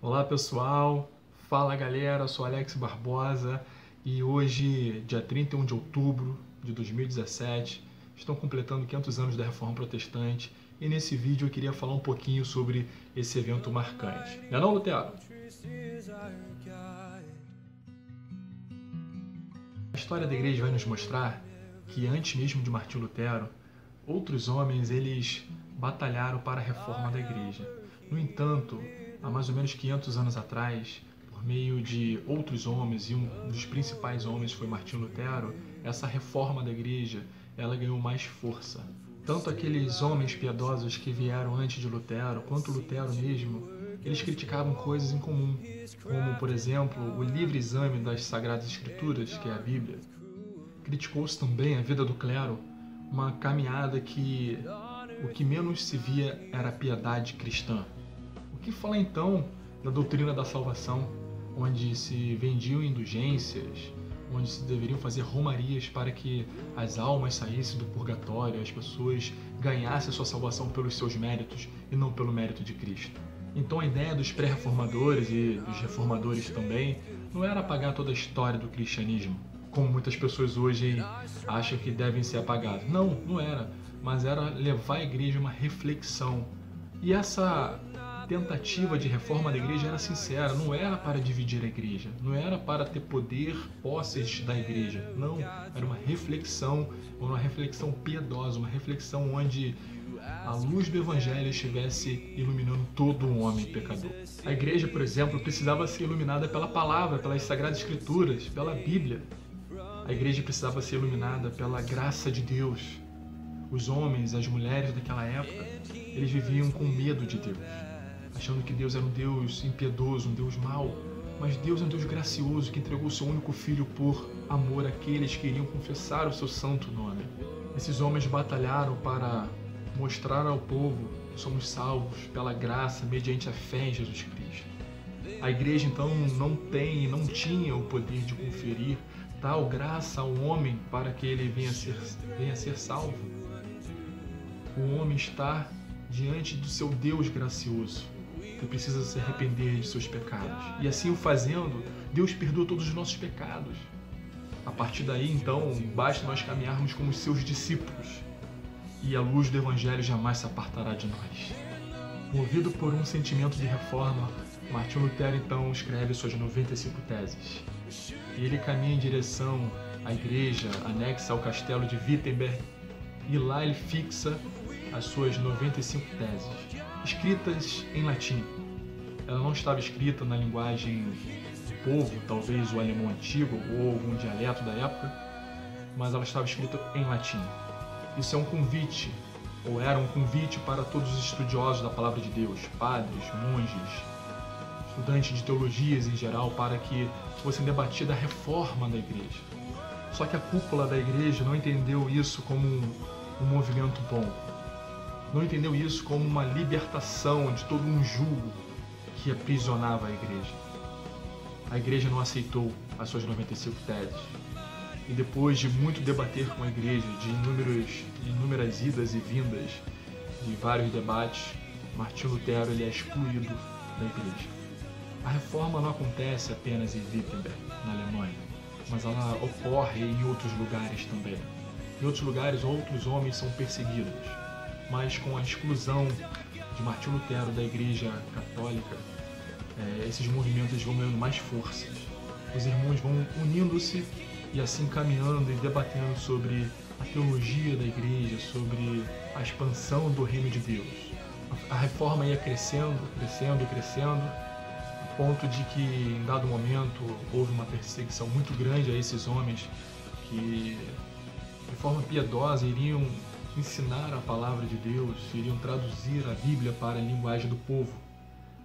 Olá pessoal, fala galera, eu sou Alex Barbosa e hoje, dia 31 de outubro de 2017, estão completando 500 anos da Reforma Protestante e nesse vídeo eu queria falar um pouquinho sobre esse evento marcante. Não é não, Lutero? A história da igreja vai nos mostrar que antes mesmo de Martinho Lutero, outros homens eles batalharam para a reforma da igreja. No entanto, há mais ou menos 500 anos atrás, por meio de outros homens, e um dos principais homens foi Martinho Lutero, essa reforma da igreja ela ganhou mais força. Tanto aqueles homens piedosos que vieram antes de Lutero, quanto Lutero mesmo, eles criticavam coisas em comum, como, por exemplo, o livre exame das Sagradas Escrituras, que é a Bíblia. Criticou-se também a vida do clero, uma caminhada que o que menos se via era a piedade cristã. O que falar então da doutrina da salvação, onde se vendiam indulgências, onde se deveriam fazer romarias para que as almas saíssem do purgatório, as pessoas ganhassem a sua salvação pelos seus méritos e não pelo mérito de Cristo. Então a ideia dos pré-reformadores e dos reformadores também não era apagar toda a história do cristianismo, como muitas pessoas hoje acham que devem ser apagadas. Não, não era, mas era levar a igreja a uma reflexão. E essa tentativa de reforma da igreja era sincera, não era para dividir a igreja, não era para ter poder, posses da igreja, não, era uma reflexão piedosa, uma reflexão onde a luz do evangelho estivesse iluminando todo um homem pecador. A igreja, por exemplo, precisava ser iluminada pela palavra, pelas sagradas escrituras, pela Bíblia. A igreja precisava ser iluminada pela graça de Deus. Os homens, as mulheres daquela época, eles viviam com medo de Deus, achando que Deus era um Deus impiedoso, um Deus mau. Mas Deus é um Deus gracioso que entregou o seu único filho por amor àqueles que iriam confessar o seu santo nome. Esses homens batalharam para mostrar ao povo que somos salvos pela graça mediante a fé em Jesus Cristo. A igreja então não tinha o poder de conferir tal graça ao homem para que ele venha a ser salvo. O homem está diante do seu Deus gracioso, que precisa se arrepender de seus pecados. E assim o fazendo, Deus perdoa todos os nossos pecados. A partir daí, então, basta nós caminharmos como seus discípulos, e a luz do Evangelho jamais se apartará de nós. Movido por um sentimento de reforma, Martinho Lutero então escreve suas 95 teses. E ele caminha em direção à igreja anexa ao castelo de Wittenberg, e lá ele fixa as suas 95 teses, escritas em latim. Ela não estava escrita na linguagem do povo, talvez o alemão antigo ou algum dialeto da época, mas ela estava escrita em latim. Isso é um convite, ou era um convite para todos os estudiosos da palavra de Deus, padres, monges, estudantes de teologias em geral, para que fosse debatida a reforma da igreja. Só que a cúpula da igreja não entendeu isso como um movimento bom. Não entendeu isso como uma libertação de todo um jugo que aprisionava a igreja. A igreja não aceitou as suas 95 teses. E depois de muito debater com a igreja, de inúmeras idas e vindas, de vários debates, Martinho Lutero ele é excluído da igreja. A reforma não acontece apenas em Wittenberg, na Alemanha, mas ela ocorre em outros lugares também. Em outros lugares, outros homens são perseguidos, mas com a exclusão de Martinho Lutero da Igreja Católica, esses movimentos vão ganhando mais forças. Os irmãos vão unindo-se e assim caminhando e debatendo sobre a teologia da Igreja, sobre a expansão do reino de Deus. A reforma ia crescendo, a ponto de que em dado momento houve uma perseguição muito grande a esses homens que de forma piedosa iriam ensinar a palavra de Deus, iriam traduzir a Bíblia para a linguagem do povo.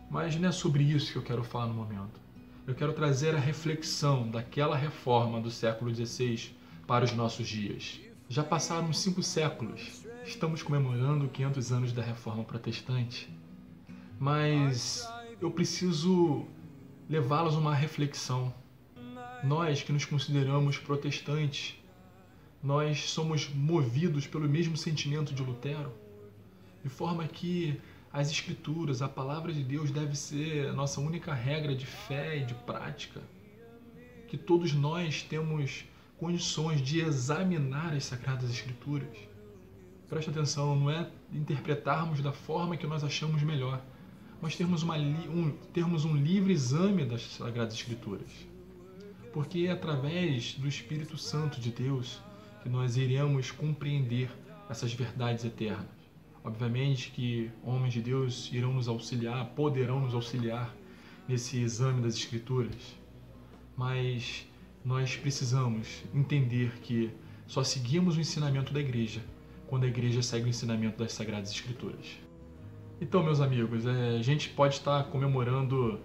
Mas não é sobre isso que eu quero falar no momento. Eu quero trazer a reflexão daquela reforma do século XVI para os nossos dias. Já passaram 5 séculos, estamos comemorando 500 anos da Reforma Protestante, mas eu preciso levá-los a uma reflexão. Nós que nos consideramos protestantes, nós somos movidos pelo mesmo sentimento de Lutero, de forma que As Escrituras, a Palavra de Deus deve ser a nossa única regra de fé e de prática. Que todos nós temos condições de examinar as Sagradas Escrituras. Presta atenção, não é interpretarmos da forma que nós achamos melhor, mas termos um livre exame das Sagradas Escrituras. Porque é através do Espírito Santo de Deus que nós iremos compreender essas verdades eternas. Obviamente que homens de Deus irão nos auxiliar, poderão nos auxiliar nesse exame das Escrituras, mas nós precisamos entender que só seguimos o ensinamento da igreja quando a igreja segue o ensinamento das Sagradas Escrituras. Então, meus amigos, a gente pode estar comemorando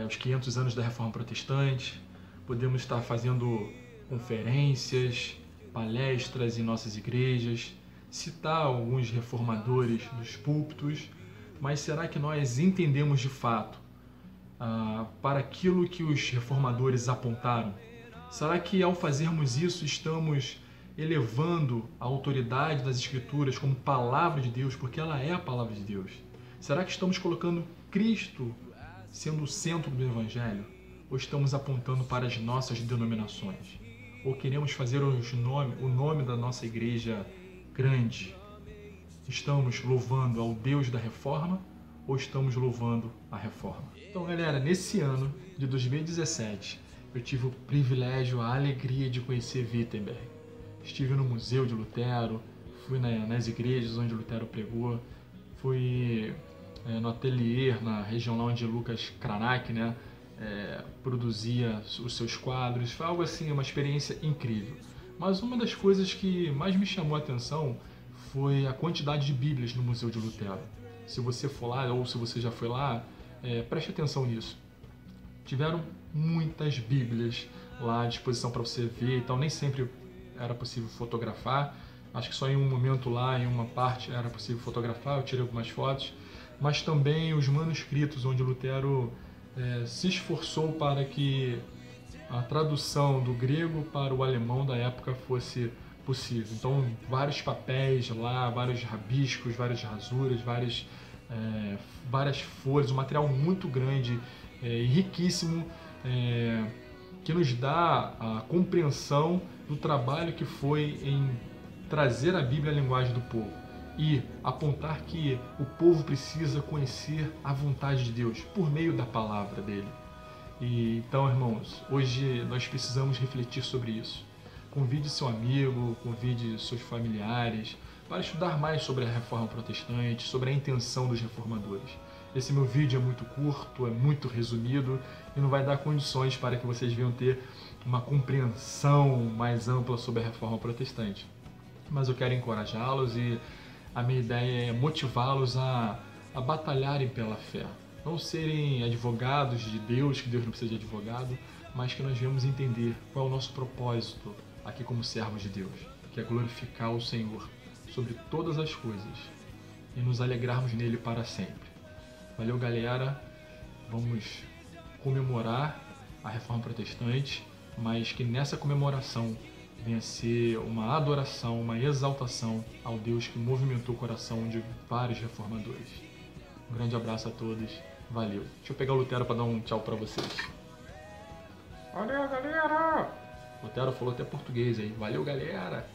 os 500 anos da Reforma Protestante, podemos estar fazendo conferências, palestras em nossas igrejas, citar alguns reformadores dos púlpitos, mas será que nós entendemos de fato para aquilo que os reformadores apontaram? Será que ao fazermos isso estamos elevando a autoridade das Escrituras como palavra de Deus, porque ela é a palavra de Deus? Será que estamos colocando Cristo sendo o centro do Evangelho? Ou estamos apontando para as nossas denominações? Ou queremos fazer o nome da nossa igreja grande? Estamos louvando ao Deus da Reforma ou estamos louvando a Reforma? Então, galera, nesse ano de 2017, eu tive o privilégio, a alegria de conhecer Wittenberg. Estive no Museu de Lutero, fui nas igrejas onde Lutero pregou, fui no ateliê, na região lá onde Lucas Cranach, produzia os seus quadros. Foi algo assim, uma experiência incrível. Mas uma das coisas que mais me chamou a atenção foi a quantidade de Bíblias no Museu de Lutero. Se você for lá, ou se você já foi lá, preste atenção nisso. Tiveram muitas Bíblias lá à disposição para você ver, então nem sempre era possível fotografar. Acho que só em um momento lá, em uma parte, era possível fotografar, eu tirei algumas fotos. Mas também os manuscritos, onde Lutero se esforçou para que a tradução do grego para o alemão da época fosse possível. Então, vários papéis lá, vários rabiscos, várias rasuras, várias folhas, um material muito grande e riquíssimo, que nos dá a compreensão do trabalho que foi em trazer a Bíblia à linguagem do povo e apontar que o povo precisa conhecer a vontade de Deus por meio da palavra dele. E então, irmãos, hoje nós precisamos refletir sobre isso. Convide seu amigo, convide seus familiares para estudar mais sobre a Reforma Protestante, sobre a intenção dos reformadores. Esse meu vídeo é muito curto, é muito resumido e não vai dar condições para que vocês venham ter uma compreensão mais ampla sobre a Reforma Protestante. Mas eu quero encorajá-los e a minha ideia é motivá-los a batalharem pela fé. Não serem advogados de Deus, que Deus não precisa de advogado, mas que nós venhamos entender qual é o nosso propósito aqui como servos de Deus, que é glorificar o Senhor sobre todas as coisas e nos alegrarmos nele para sempre. Valeu, galera! Vamos comemorar a Reforma Protestante, mas que nessa comemoração venha ser uma adoração, uma exaltação ao Deus que movimentou o coração de vários reformadores. Um grande abraço a todos, valeu! Deixa eu pegar o Lutero para dar um tchau para vocês. Valeu, galera! Lutero falou até português aí, valeu, galera!